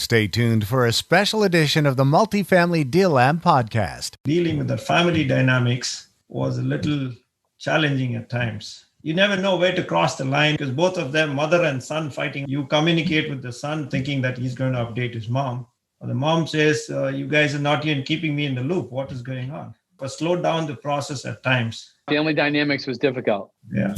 Stay tuned for a special edition of the Multifamily Deal Lab podcast. Dealing with the family dynamics was a little challenging at times. You never know where to cross the line because both of them, mother and son, fighting. You communicate with the son thinking that he's going to update his mom. Or the mom says, you guys are not even keeping me in the loop. What is going on? But slowed down the process at times. Family dynamics was difficult. Yeah.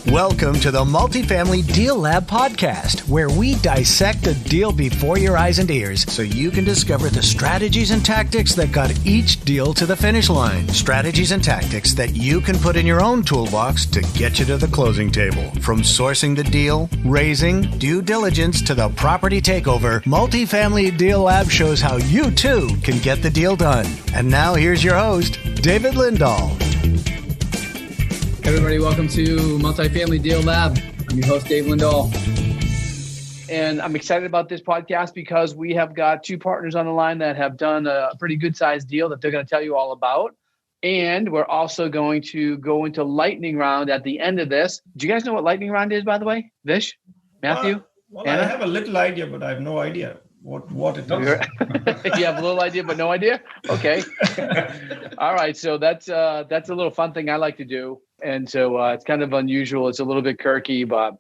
Welcome to the Multifamily Deal Lab podcast, where we dissect a deal before your eyes and ears so you can discover the strategies and tactics that got each deal to the finish line. Strategies and tactics that you can put in your own toolbox to get you to the closing table. From sourcing the deal, raising, due diligence to the property takeover, Multifamily Deal Lab shows how you too can get the deal done. And now here's your host, David Lindahl. Everybody, welcome to Multifamily Deal Lab. I'm your host, Dave Lindahl. And I'm excited about this podcast because we have got two partners on the line that have done a pretty good sized deal that they're going to tell you all about. And we're also going to go into lightning round at the end of this. Do you guys know what lightning round is, by the way? Vish? Matthew? Well, I have a little idea, but I have no idea what it is. You have a little idea, but no idea? Okay. All right. So that's a little fun thing I like to do. And so it's kind of unusual. It's a little bit quirky, but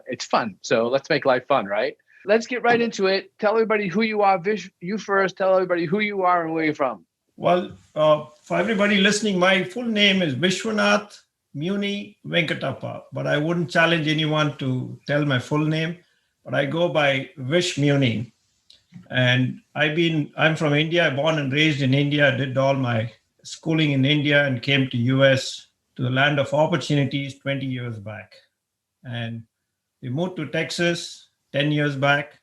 it's fun. So let's make life fun, right? Let's get right into it. Tell everybody who you are. Vish, you first. Tell everybody who you are and where you're from. Well, for everybody listening, my full name is Vishwanath Muni Venkatappa, but I wouldn't challenge anyone to tell my full name, but I go by Vish Muni. And I'm from India, born and raised in India, did all my schooling in India and came to US, to the land of opportunities 20 years back. And we moved to Texas 10 years back,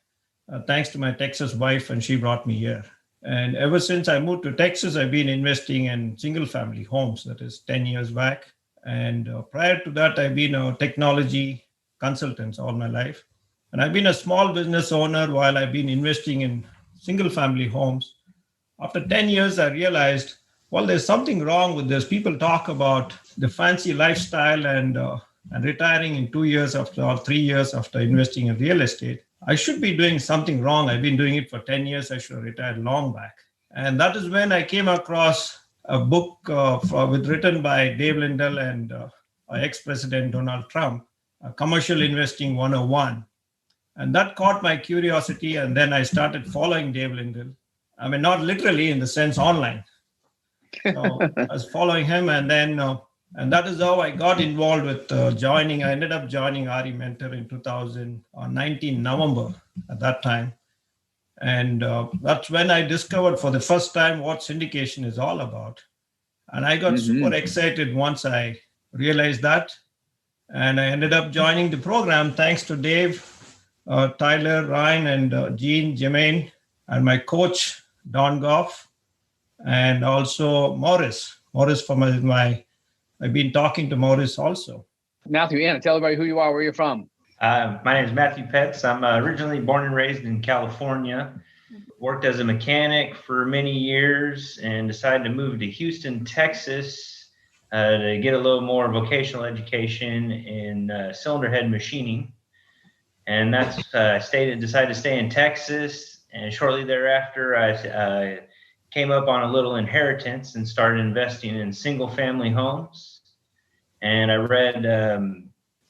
thanks to my Texas wife, and she brought me here. And ever since I moved to Texas, I've been investing in single family homes, that is 10 years back. And prior to that, I've been a technology consultant all my life. And I've been a small business owner while I've been investing in single family homes. After 10 years, I realized, well, there's something wrong with this. People talk about the fancy lifestyle and retiring in 2 years after or 3 years after investing in real estate. I should be doing something wrong. I've been doing it for 10 years. I should have retired long back. And that is when I came across a book written by Dave Lindahl and ex-President Donald Trump, Commercial Investing 101. And that caught my curiosity. And then I started following Dave Lindahl. I mean, not literally in the sense online. So I was following him, and then and that is how I got involved with joining. I ended up joining RE Mentor in 2019 November at that time, and that's when I discovered for the first time what syndication is all about. And I got super excited once I realized that, and I ended up joining the program thanks to Dave, Tyler, Ryan, and Gene, Jermaine, and my coach Don Goff. And also Morris from I've been talking to Morris also. Matthew, Anna, tell everybody who you are, where you're from. My name is Matthew Petz. I'm originally born and raised in California. Worked as a mechanic for many years and decided to move to Houston, Texas to get a little more vocational education in cylinder head machining. And that's decided to stay in Texas. And shortly thereafter, I came up on a little inheritance and started investing in single family homes. And I read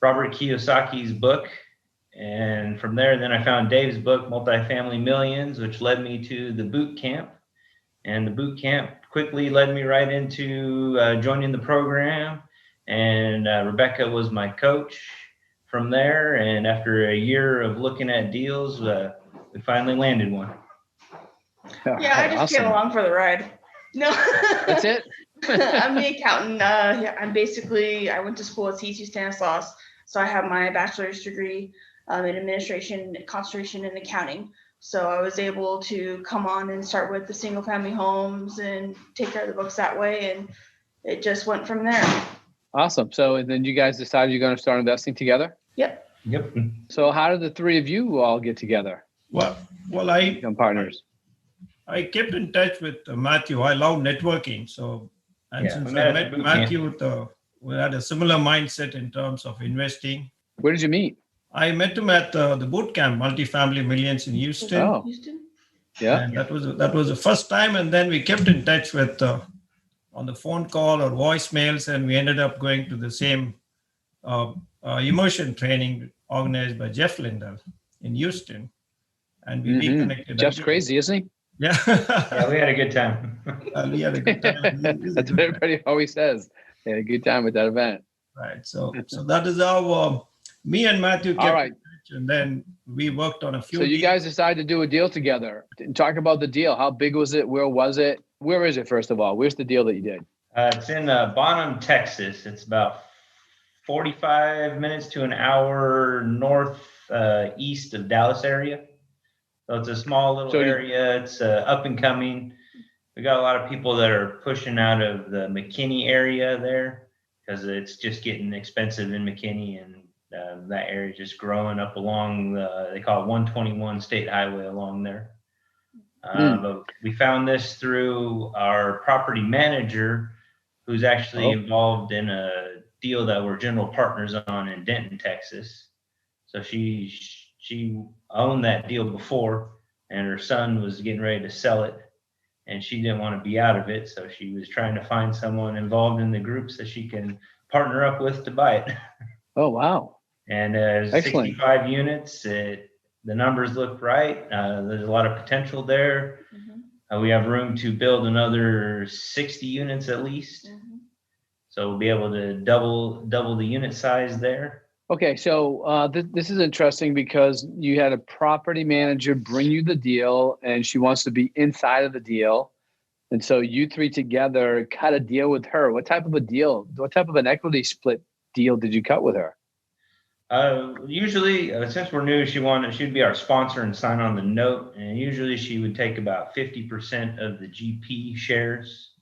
Robert Kiyosaki's book. And from there, then I found Dave's book, Multifamily Millions, which led me to the boot camp. And the boot camp quickly led me right into joining the program. And Rebecca was my coach from there. And after a year of looking at deals, we finally landed one. Yeah, I just came along for the ride. No. That's it? I'm the accountant. I went to school at CSU Stanislaus. So I have my bachelor's degree in administration, concentration in accounting. So I was able to come on and start with the single family homes and take care of the books that way. And it just went from there. Awesome. So then you guys decided you're going to start investing together? Yep. So how did the three of you all get together? Well, I become partners. I kept in touch with Matthew. I love networking. So, and since I met Matthew, we had a similar mindset in terms of investing. Where did you meet? I met him at the boot camp, Multifamily Millions in Houston. Oh, Houston. yeah. And that was the first time. And then we kept in touch with on the phone call or voicemails, and we ended up going to the same immersion training organized by Jeff Lindell in Houston. And we reconnected. Jeff's again. crazy, isn't he? Yeah. Yeah, we had a good time. We had a good time. That's what everybody always says. They had a good time with that event. Right. So that is how me and Matthew kept All right. in touch, and then we worked on a few. So you deals. guys decided to do a deal together. Talk about the deal. How big was it? Where was it? Where is it, first of all? Where's the deal that you did? It's in Bonham, Texas. It's about 45 minutes to an hour north east of Dallas area. So it's a small little area. It's up and coming. We got a lot of people that are pushing out of the McKinney area there because it's just getting expensive in McKinney, and that area is just growing up along they call it 121 State Highway along there. But we found this through our property manager, who's actually involved in a deal that we're general partners on in Denton, Texas. So she owned that deal before, and her son was getting ready to sell it, and she didn't want to be out of it. So she was trying to find someone involved in the group that she can partner up with to buy it. Oh, wow. And there's 65 units. The numbers look right. There's a lot of potential there. We have room to build another 60 units at least. So we'll be able to double the unit size there. Okay, so this is interesting because you had a property manager bring you the deal, and she wants to be inside of the deal. And so you three together cut a deal with her. What type of a deal? What type of an equity split deal did you cut with her? Usually, since we're new, she'd be our sponsor and sign on the note. And usually she would take about 50% of the GP shares.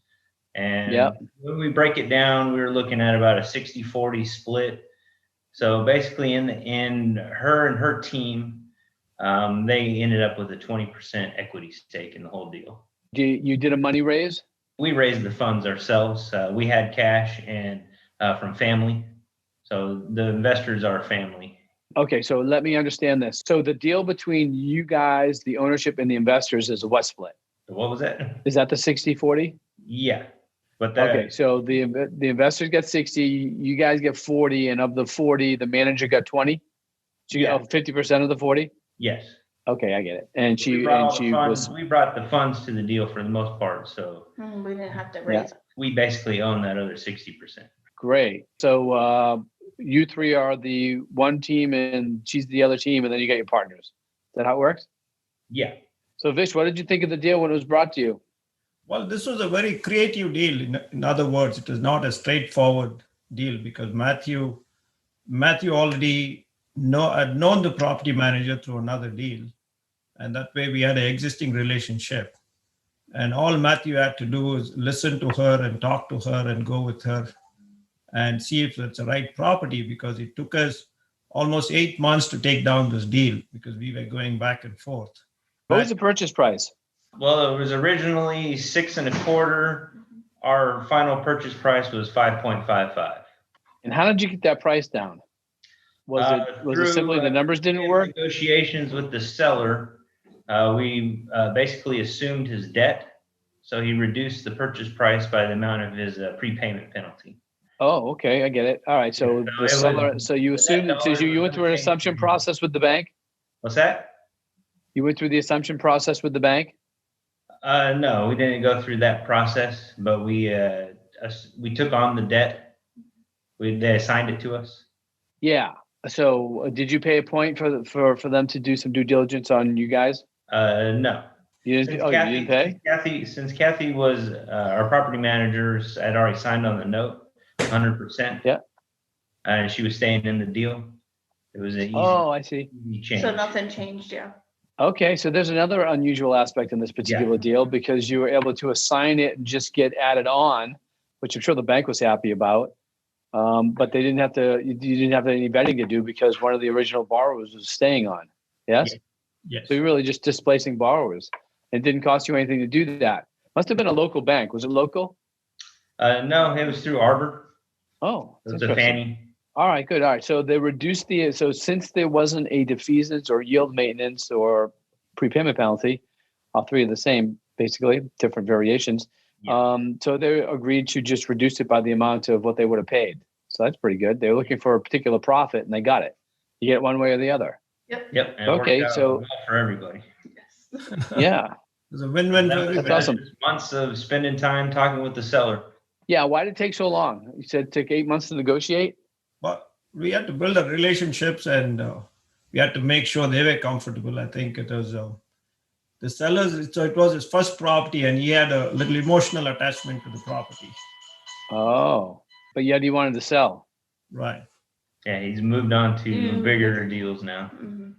And when we break it down, we were looking at about a 60-40 split. So basically in the end, her and her team, they ended up with a 20% equity stake in the whole deal. You did a money raise? We raised the funds ourselves. We had cash and from family. So the investors are family. Okay, so let me understand this. So the deal between you guys, the ownership, and the investors is a what split? What was that? Is that the 60-40? Yeah. But okay, so the investors get 60, you guys get 40, and of the 40, the manager got 20? So you got 50% of the 40? Yes. Okay, I get it. And we brought the funds to the deal for the most part. So we didn't have to raise. We basically own that other 60%. Great. So you three are the one team and she's the other team, and then you got your partners. Is that how it works? Yeah. So Vish, what did you think of the deal when it was brought to you? Well, this was a very creative deal. In other words, it is not a straightforward deal because Matthew already had known the property manager through another deal. And that way we had an existing relationship. And all Matthew had to do was listen to her and talk to her and go with her and see if it's the right property, because it took us almost 8 months to take down this deal because we were going back and forth. What was the purchase price? Well, it was originally 6.25. Our final purchase price was 5.55. And how did you get that price down? Was it simply the numbers didn't work? Negotiations with the seller, we basically assumed his debt, so he reduced the purchase price by the amount of his prepayment penalty. Oh, okay, I get it. All right, so the seller. So you assumed that you went through an assumption process with the bank. What's that? You went through the assumption process with the bank? No, we didn't go through that process, but we took on the debt. They assigned it to us. Yeah. So did you pay a point for them to do some due diligence on you guys? No. You didn't pay? Since Kathy was our property manager, had already signed on the note, 100%. Yeah. And she was staying in the deal. It was an easy. Oh, I see. Change. So nothing changed, yeah. Okay, so there's another unusual aspect in this particular deal because you were able to assign it and just get added on, which I'm sure the bank was happy about. But they didn't have to. You didn't have any vetting to do because one of the original borrowers was staying on. Yes. Yes. So you're really just displacing borrowers. It didn't cost you anything to do that. Must have been a local bank. Was it local? No, it was through Arbor. Oh, it was a Fannie. All right, good. All right. So they reduced so since there wasn't a defeasance or yield maintenance or prepayment penalty, all three are the same, basically, different variations. Yeah. So they agreed to just reduce it by the amount of what they would have paid. So that's pretty good. They were looking for a particular profit and they got it. You get one way or the other. Yep. Yep. And Okay, it worked out so- well for everybody. Yes. Yeah. It's a win-win for That was everybody. That's awesome. just months of spending time talking with the seller. Yeah. Why did it take so long? You said it took 8 months to negotiate? But we had to build the relationships and we had to make sure they were comfortable. I think it was the sellers, so it was his first property and he had a little emotional attachment to the property. Oh, but yet he wanted to sell. Right. Yeah, he's moved on to Mm. bigger deals now. Mhm.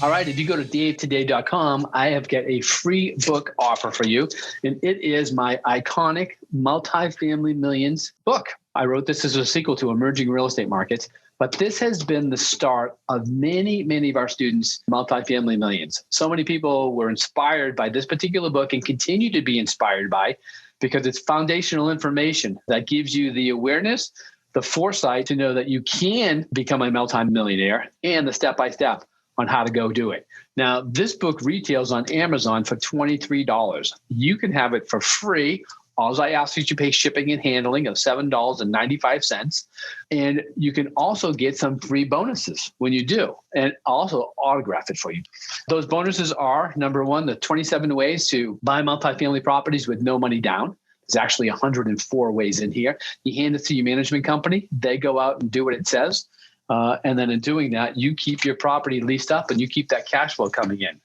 All right. If you go to davetoday.com, I have got a free book offer for you. And it is my iconic Multifamily Millions book. I wrote this as a sequel to Emerging Real Estate Markets, but this has been the start of many, many of our students' Multifamily Millions. So many people were inspired by this particular book and continue to be inspired by, because it's foundational information that gives you the awareness, the foresight to know that you can become a multimillionaire, and the step-by-step on how to go do it. Now, this book retails on Amazon for $23. You can have it for free. All I ask is you pay shipping and handling of $7.95. And you can also get some free bonuses when you do, and also autograph it for you. Those bonuses are, number one, the 27 ways to buy multifamily properties with no money down. There's actually 104 ways in here. You hand it to your management company. They go out and do what it says. And then in doing that, you keep your property leased up and you keep that cash flow coming in.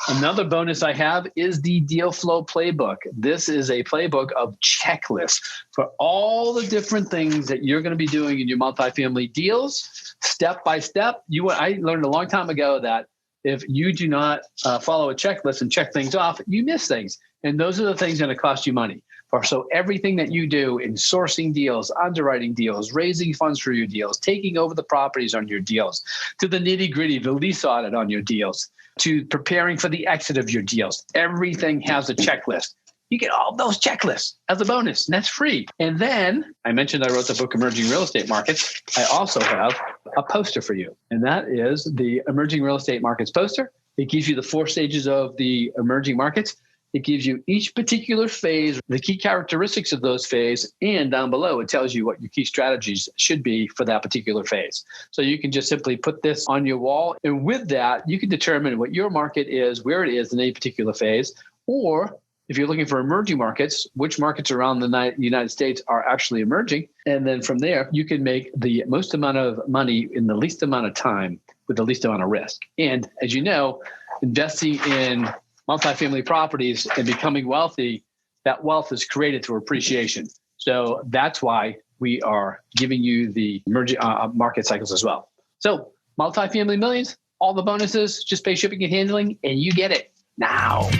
Another bonus I have is the Deal Flow Playbook. This is a playbook of checklists for all the different things that you're going to be doing in your multifamily deals, step by step. I learned a long time ago that if you do not follow a checklist and check things off, you miss things. And those are the things that cost you money. So everything that you do in sourcing deals, underwriting deals, raising funds for your deals, taking over the properties on your deals, to the nitty gritty, the lease audit on your deals, to preparing for the exit of your deals, everything has a checklist. You get all those checklists as a bonus, and that's free. And then I mentioned I wrote the book Emerging Real Estate Markets. I also have a poster for you, and that is the Emerging Real Estate Markets poster. It gives you the 4 stages of the emerging markets. It gives you each particular phase, the key characteristics of those phases, and down below, it tells you what your key strategies should be for that particular phase. So you can just simply put this on your wall. And with that, you can determine what your market is, where it is in any particular phase, or if you're looking for emerging markets, which markets around the United States are actually emerging. And then from there, you can make the most amount of money in the least amount of time with the least amount of risk. And as you know, investing in multifamily properties and becoming wealthy, that wealth is created through appreciation. So that's why we are giving you the emerging market cycles as well. So multifamily millions, all the bonuses, just pay shipping and handling, and you get it now.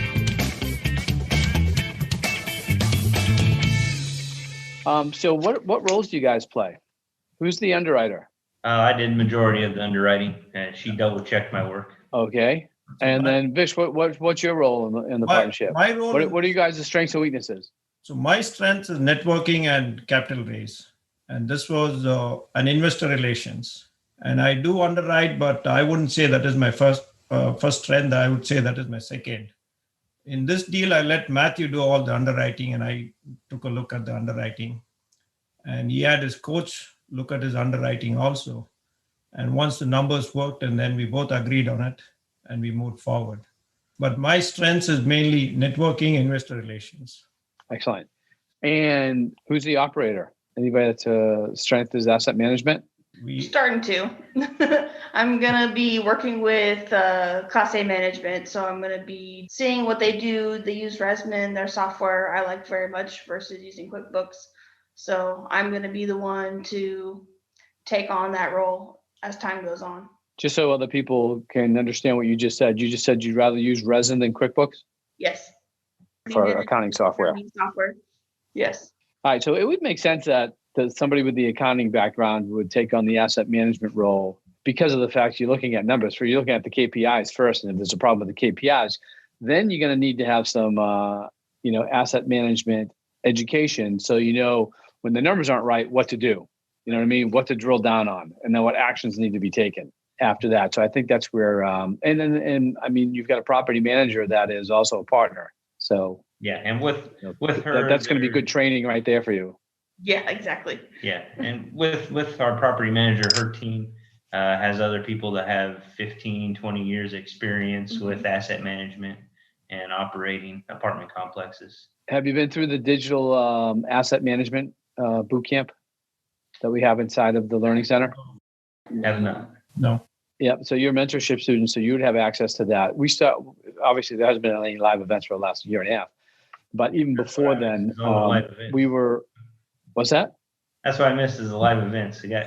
So what roles do you guys play? Who's the underwriter? I did majority of the underwriting, and she double checked my work. Okay. And then Vish, what's your role in the partnership? My role. What are you guys' strengths and weaknesses? So my strength is networking and capital raise, and this was an investor relations. And I do underwrite, but I wouldn't say that is my first strength. I would say that is my second. In this deal, I let Matthew do all the underwriting, and I took a look at the underwriting. And he had his coach look at his underwriting also. And once the numbers worked, and then we both agreed on it, and we moved forward. But my strengths is mainly networking, investor relations. Excellent. And who's the operator? Anybody that's strength is asset management? Starting to. I'm going to be working with Class A management. So I'm going to be seeing what they do. They use Resman, their software I like very much versus using QuickBooks. So I'm going to be the one to take on that role as time goes on. Just so other people can understand what you just said you'd rather use Resin than QuickBooks? Yes. For accounting software. Yes. All right. So it would make sense that somebody with the accounting background would take on the asset management role because of the fact you're looking at numbers. You're looking at the KPIs first. And if there's a problem with the KPIs, then you're going to need to have some, asset management education. So, when the numbers aren't right, what to do, you know what I mean? What to drill down on, and then what actions need to be taken after that. So I think that's where, and I mean, you've got a property manager that is also a partner. So yeah. And with her, that's going to be good training right there for you. Yeah, exactly. Yeah. And with our property manager, her team has other people that have 15, 20 years experience with asset management and operating apartment complexes. Have you been through the digital asset management boot camp that we have inside of the Learning Center? Have not. No. Yeah. So you're a mentorship student, so you would have access to that. Obviously, there hasn't been any live events for the last year and a half, but even before then, we were. What's that? That's what I missed is the live events. I got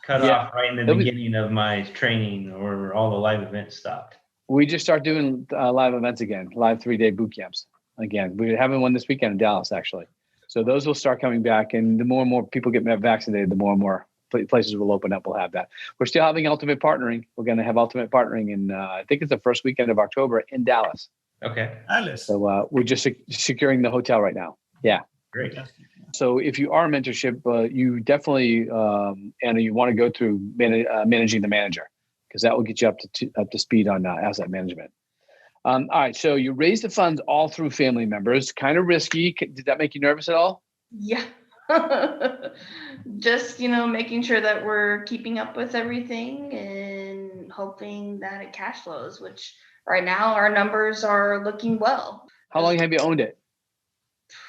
cut off right in the beginning of my training, or all the live events stopped. We just start doing live events again, live 3-day boot camps again. We're having one this weekend in Dallas, actually. So those will start coming back, and the more and more people get vaccinated, the more and more places will open up. We'll have that. We're still having Ultimate Partnering. We're going to have Ultimate Partnering in, I think it's the first weekend of October in Dallas. Okay. Alice. So we're just securing the hotel right now. Yeah. Great. So if you are mentorship, you definitely, Anna, you want to go through managing the manager, because that will get you up to speed on asset management. All right. So you raise the funds all through family members. Kind of risky. Did that make you nervous at all? Yeah. Just, making sure that we're keeping up with everything and hoping that it cash flows, which right now our numbers are looking well. How long have you owned it?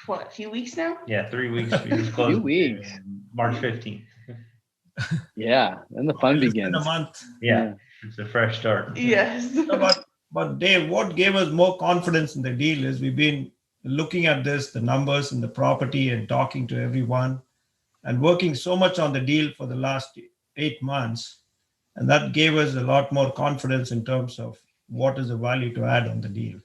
What, a few weeks now? Yeah, 3 weeks. We just closed few weeks. March 15th. Yeah, then the fun begins. In a month. Yeah, it's a fresh start. Yes. But Dave, what gave us more confidence in the deal is we've been looking at the numbers and the property, and talking to everyone and working so much on the deal for the last 8 months. And that gave us a lot more confidence in terms of what is the value to add on the deal.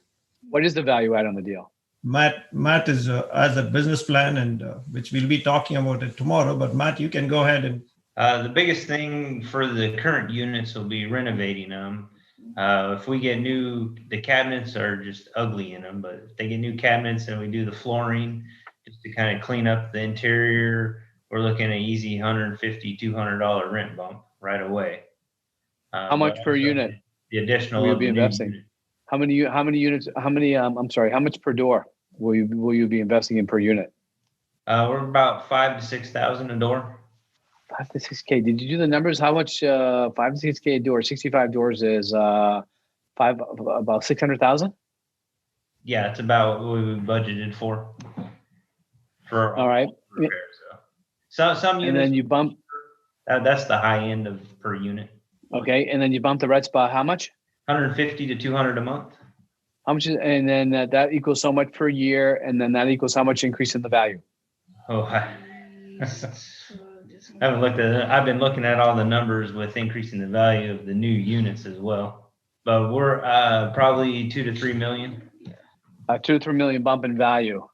What is the value add on the deal? Matt is has a business plan, and which we'll be talking about it tomorrow. But Matt, you can go ahead and. The biggest thing for the current units will be renovating them. If we get the cabinets are just ugly in them, but if they get new cabinets and we do the flooring just to kind of clean up the interior, we're looking at easy $150, $200 rent bump right away. How much per unit? The additional will you be investing? Unit. How many units? How much per door will you be investing in per unit? We're about $5,000 to $6,000 a door. 5 to 6K. Did you do the numbers? How much 5 to 6K a door? 65 doors is about 600,000. Yeah, it's about what we budgeted for all right. Repairs, so some units. And then you bump. That's the high end of per unit. Okay, and then you bump the red spot. How much? 150 to 200 a month. How much? And then that equals so much per year, and then that equals how much increase in the value? Oh, I haven't looked at it. I've been looking at all the numbers with increasing the value of the new units as well. But we're probably 2 to 3 million. 2 to 3 million bump in value.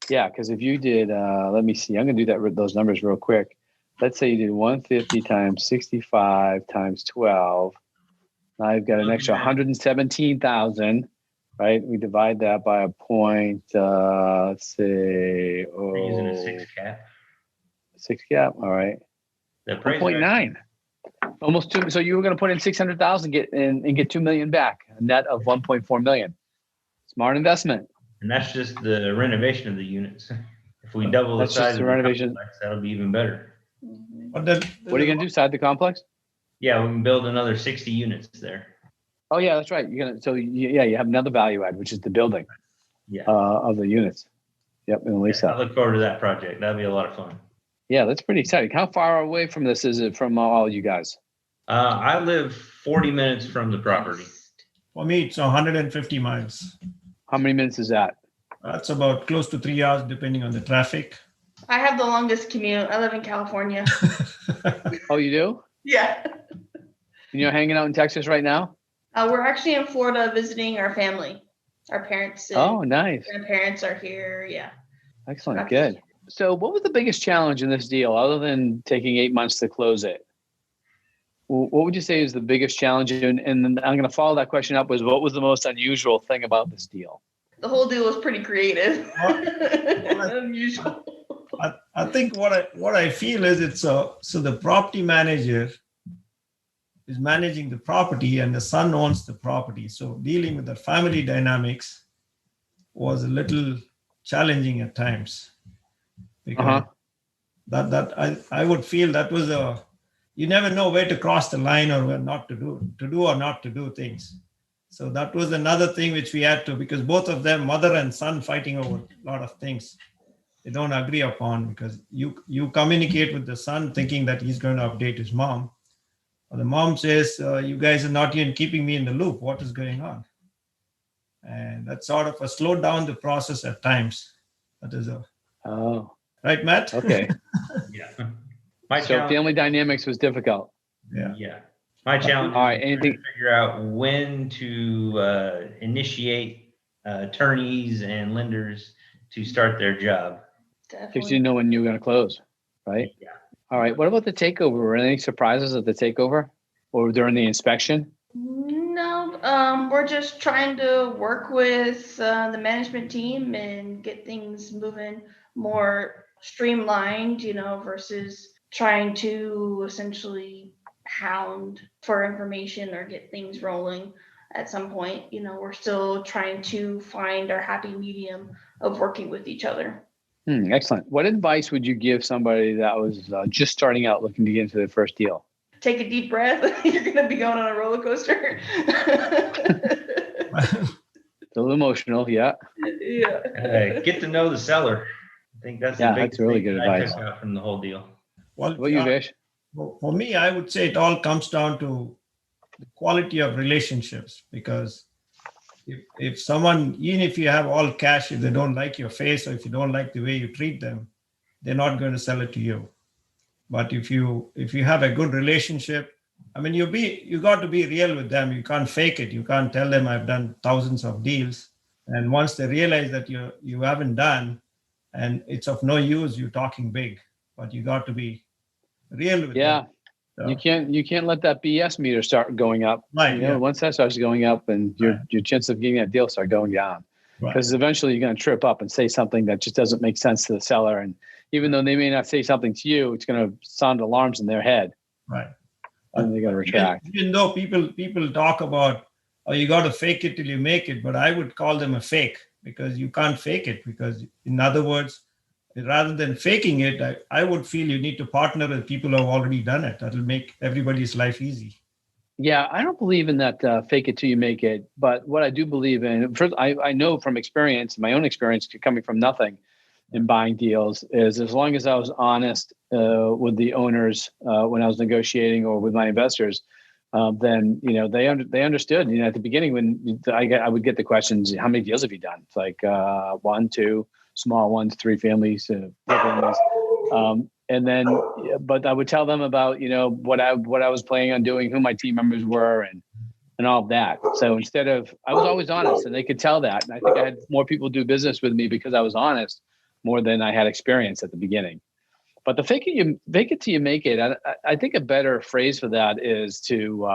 Yeah, because if you did, let me see. I'm going to do those numbers real quick. Let's say you did 150 times 65 times 12. Now you've got an extra 117,000, right? We divide that by a point. Let's say, We're using a 6 cap. 6 cap. All right. 1.9. Almost 2. So you were going to put in 600,000 and get 2 million back, a net of 1.4 million. Smart investment. And that's just the renovation of the units. If we double the size of the renovation, complex, that'll be even better. What are you going to do? Side the complex? Yeah, we can build another 60 units there. Oh yeah, that's right. You're gonna. So you have another value add, which is the building. Yeah. Of the units. Yep, and lease up. I look forward to that project. That'll be a lot of fun. Yeah, that's pretty exciting. How far away from this is it from all you guys? I live 40 minutes from the property. For me, it's 150 miles. How many minutes is that? That's about close to 3 hours, depending on the traffic. I have the longest commute. I live in California. Oh, you do? Yeah. And you're hanging out in Texas right now? We're actually in Florida visiting our family. Our parents. Oh, nice. Grandparents are here. Yeah. Excellent. Good. So what was the biggest challenge in this deal other than taking 8 months to close it? What would you say is the biggest challenge? And then I'm going to follow that question up with what was the most unusual thing about this deal? the whole deal was pretty creative. Well, Unusual. I think what I feel is so the property manager is managing the property and the son owns the property. So dealing with the family dynamics was a little challenging at times, because I would feel that was you never know where to cross the line or where not to do or not to do things. So that was another thing which we had to, because both of them, mother and son, fighting over a lot of things they don't agree upon, because you communicate with the son thinking that he's going to update his mom. Or the mom says, you guys are not even keeping me in the loop. What is going on? And that sort of slowed down the process at times. That is right, Matt? Okay. Yeah. So family dynamics was difficult. Yeah. My challenge All right, is to figure out when to initiate attorneys and lenders to start their job. Because you know when you're going to close, right? Yeah. All right. What about the takeover? Were there any surprises at the takeover or during the inspection? No, we're just trying to work with the management team and get things moving more streamlined, versus trying to essentially hound for information or get things rolling at some point. We're still trying to find our happy medium of working with each other. Excellent. What advice would you give somebody that was just starting out looking to get into their first deal? Take a deep breath. You're going to be going on a roller coaster. It's a little emotional, yeah. Yeah. Get to know the seller. I think that's the big that's really thing good I advice. took out from the whole deal. Well, What about you, Vish? for me, I would say it all comes down to the quality of relationships, because if someone, even if you have all cash, if they don't like your face or if you don't like the way you treat them, they're not going to sell it to you. But if you have a good relationship, I mean, you got to be real with them. You can't fake it. You can't tell them I've done thousands of deals. And once they realize that you haven't done, and it's of no use, you're talking big. But you got to be real with them. So, You can't let that BS meter start going up. Right. Once that starts going up, and your chance of getting that deal start going down, because eventually you're going to trip up and say something that just doesn't make sense to the seller. And even though they may not say something to you, it's going to sound alarms in their head. Right. And they got to retract. Even though people talk about, you got to fake it till you make it, but I would call them a fake, because you can't fake it. Because in other words, rather than faking it, I would feel you need to partner with people who have already done it. That'll make everybody's life easy. Yeah, I don't believe in that fake it till you make it. But what I do believe in, first, I know from experience, my own experience coming from nothing in buying deals, is as long as I was honest with the owners when I was negotiating or with my investors, then they understood. At the beginning when I would get the questions, how many deals have you done? It's like 1, 2. Small ones, 3 families, 4 families. And then, but I would tell them about, what I was planning on doing, who my team members were and all of that. So I was always honest, and they could tell that. And I think I had more people do business with me because I was honest more than I had experience at the beginning. But the fake it till you make it. I think a better phrase for that is to,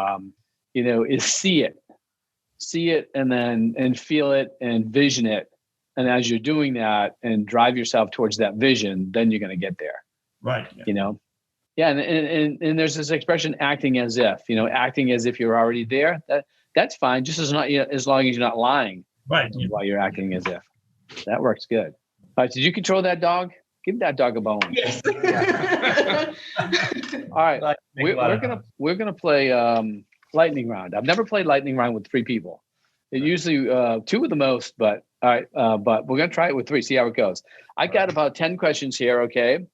is see it and feel it and vision it. And as you're doing that and drive yourself towards that vision, then you're going to get there. Right. Yeah. And there's this expression, acting as if, acting as if you're already there. That's fine. Just as long as you're not lying. Right. While you're acting as if. That works good. All right. Did you control that dog? Give that dog a bone. Yes. All right. We're gonna play lightning round. I've never played lightning round with 3 people. It usually 2 at the most, but all right. But we're gonna try it with 3. See how it goes. I got about 10 questions here. Okay.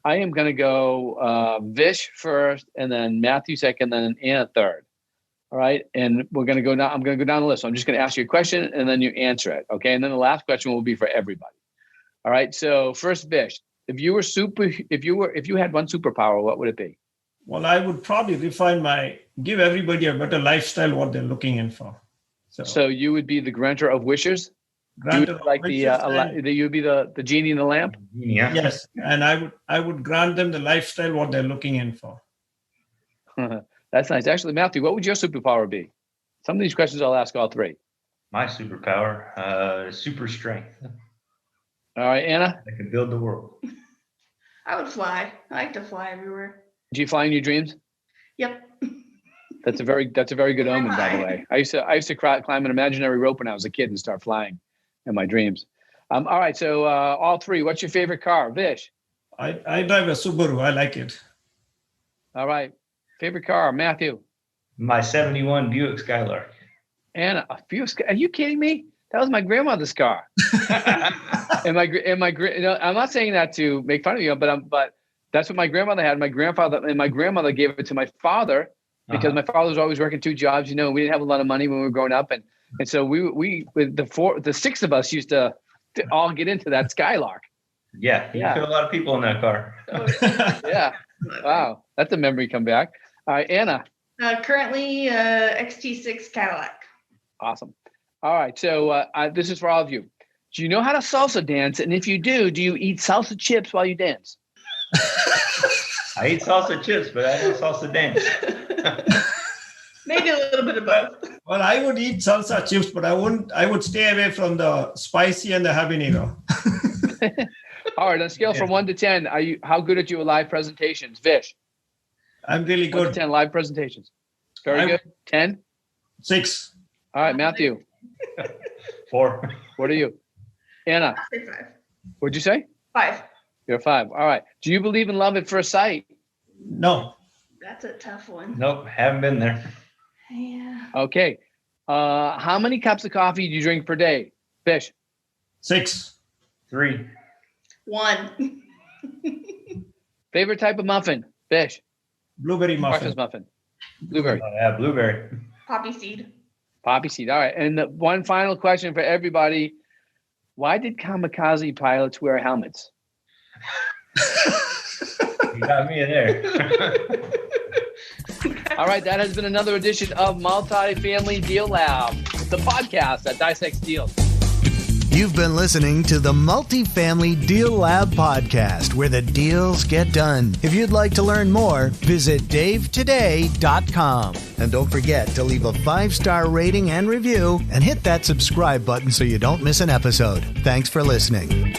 I am gonna go Vish first, and then Matthew second, and then Anna third. All right. And we're gonna go down. I'm gonna go down the list. So I'm just gonna ask you a question, and then you answer it. Okay. And then the last question will be for everybody. All right. So first, Vish, if you had one superpower, what would it be? Well, I would probably give everybody a better lifestyle, what they're looking in for. So you would be the granter of wishes? Granter of wishes, you would be the genie in the lamp? Yeah. Yes. And I would grant them the lifestyle, what they're looking in for. That's nice. Actually, Matthew, what would your superpower be? Some of these questions I'll ask all 3. My superpower, super strength. All right, Anna, I can build the world. I would fly. I like to fly everywhere. do you fly in your dreams? Yep. That's a very good omen, by the way. I used to climb an imaginary rope when I was a kid and start flying in my dreams. All right, so all three. What's your favorite car, Vish? I drive a Subaru. I like it. All right, favorite car, Matthew. My 71 Buick Skylark. Anna, are you kidding me? That was my grandmother's car. I'm not saying that to make fun of you, but that's what my grandmother had. My grandmother gave it to my father because my father was always working 2 jobs. We didn't have a lot of money when we were growing up, and so we with the 6 of us used to all get into that Skylark. Yeah, you fit a lot of people in that car. Yeah, wow, that's a memory come back. All right, Anna. Currently, XT6 Cadillac. Awesome. All right, so this is for all of you. Do you know how to salsa dance? And if you do you eat salsa chips while you dance? I eat salsa chips, but I don't salsa dance. Maybe a little bit of both. Well, I would eat salsa chips, but I would stay away from the spicy and the habanero. All right, on a scale from 1 to 10, how good at your live presentations, Vish? I'm really 1 good. to 10 live presentations. Very good. 10? 6. All right, Matthew. 4. What are you? Anna. I'll say 5. What'd you say? 5. You're 5. All right. Do you believe in love at first sight? No. That's a tough one. Nope, haven't been there. Yeah. Okay. How many cups of coffee do you drink per day? Vish? 6. 3. 1. Favorite type of muffin? Vish? Blueberry muffin. Breakfast muffin. Blueberry. Oh, yeah, blueberry. Poppy seed. Poppy seed. All right. And one final question for everybody. Why did kamikaze pilots wear helmets? You got me in there. All right. That has been another edition of Multifamily Deal Lab, the podcast that dissects deals. You've been listening to the Multifamily Deal Lab podcast, where the deals get done. If you'd like to learn more, visit davetoday.com. And don't forget to leave a 5-star rating and review and hit that subscribe button so you don't miss an episode. Thanks for listening.